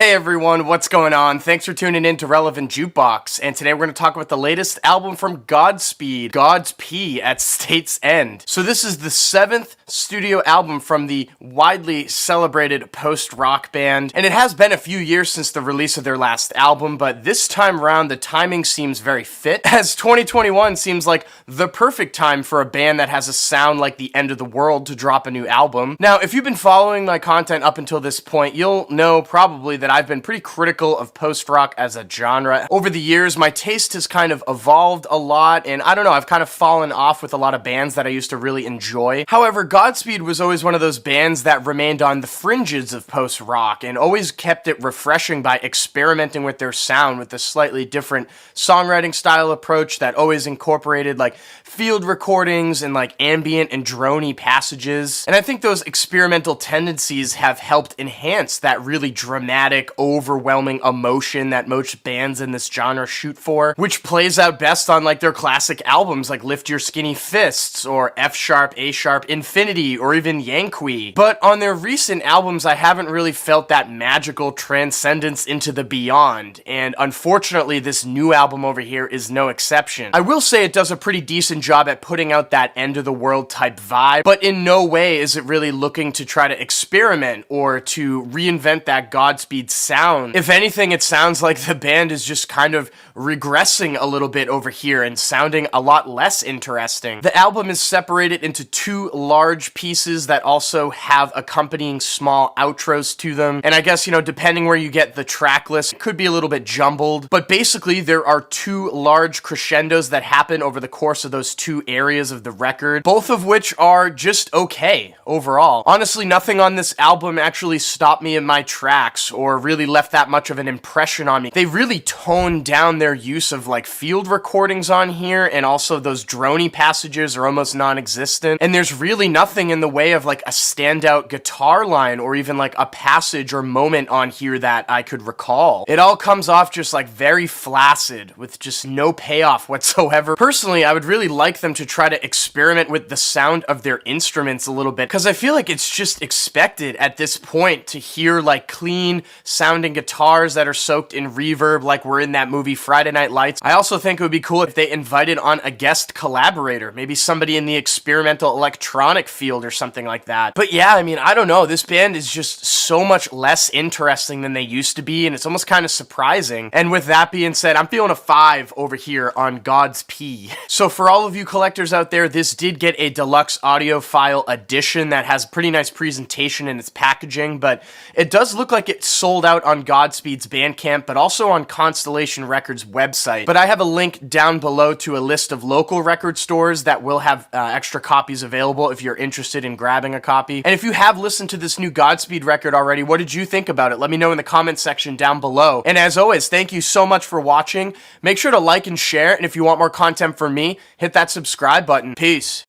Hey everyone, what's going on? Thanks for tuning in to Relevant Jukebox, and today we're going to talk about the latest album from Godspeed, Godspeed at State's End. So this is the 7th studio album from the widely celebrated post-rock band, and it has been a few years since the release of their last album, but this time around the timing seems very fit, as 2021 seems like the perfect time for a band that has a sound like the end of the world to drop a new album. Now, if you've been following my content up until this point, you'll know probably that I've been pretty critical of post-rock as a genre. Over the years, my taste has kind of evolved a lot, and I don't know, I've kind of fallen off with a lot of bands that I used to really enjoy. However, Godspeed was always one of those bands that remained on the fringes of post-rock and always kept it refreshing by experimenting with their sound with a slightly different songwriting style approach that always incorporated like field recordings and like ambient and droney passages. And I think those experimental tendencies have helped enhance that really dramatic, overwhelming emotion that most bands in this genre shoot for, which plays out best on like their classic albums like Lift Your Skinny Fists or F Sharp, A Sharp, Infinity, or even Yanqui. But on their recent albums, I haven't really felt that magical transcendence into the beyond, and unfortunately this new album over here is no exception. I will say it does a pretty decent job at putting out that end of the world type vibe, but in no way is it really looking to try to experiment or to reinvent that Godspeed sound. If anything, it sounds like the band is just kind of regressing a little bit over here and sounding a lot less interesting. The album is separated into two large pieces that also have accompanying small outros to them, and I guess, you know, depending where you get the track list, it could be a little bit jumbled, but basically there are two large crescendos that happen over the course of those two areas of the record, both of which are just okay overall. Honestly, nothing on this album actually stopped me in my tracks or really left that much of an impression on me. They really toned down their use of like field recordings on here, and also those droney passages are almost non-existent, and there's really nothing in the way of like a standout guitar line or even like a passage or moment on here that I could recall. It all comes off just like very flaccid with just no payoff whatsoever. Personally, I would really like them to try to experiment with the sound of their instruments a little bit, because I feel like it's just expected at this point to hear like clean sounding guitars that are soaked in reverb like we're in that movie Friday Night Lights. I also think it would be cool if they invited on a guest collaborator, maybe somebody in the experimental electronic field or something like that. But yeah, I mean, I don't know, this band is just so much less interesting than they used to be, and it's almost kind of surprising. And with that being said, I'm feeling a 5 over here on Godspeed. So for all of you collectors out there, this did get a deluxe audiophile edition that has pretty nice presentation in its packaging, but it does look like it sold out on Godspeed's Bandcamp, but also on Constellation Records' website. But I have a link down below to a list of local record stores that will have extra copies available if you're interested in grabbing a copy. And if you have listened to this new Godspeed record already, what did you think about it? Let me know in the comments section down below. And as always, thank you so much for watching. Make sure to like and share, and if you want more content from me, hit that subscribe button. Peace.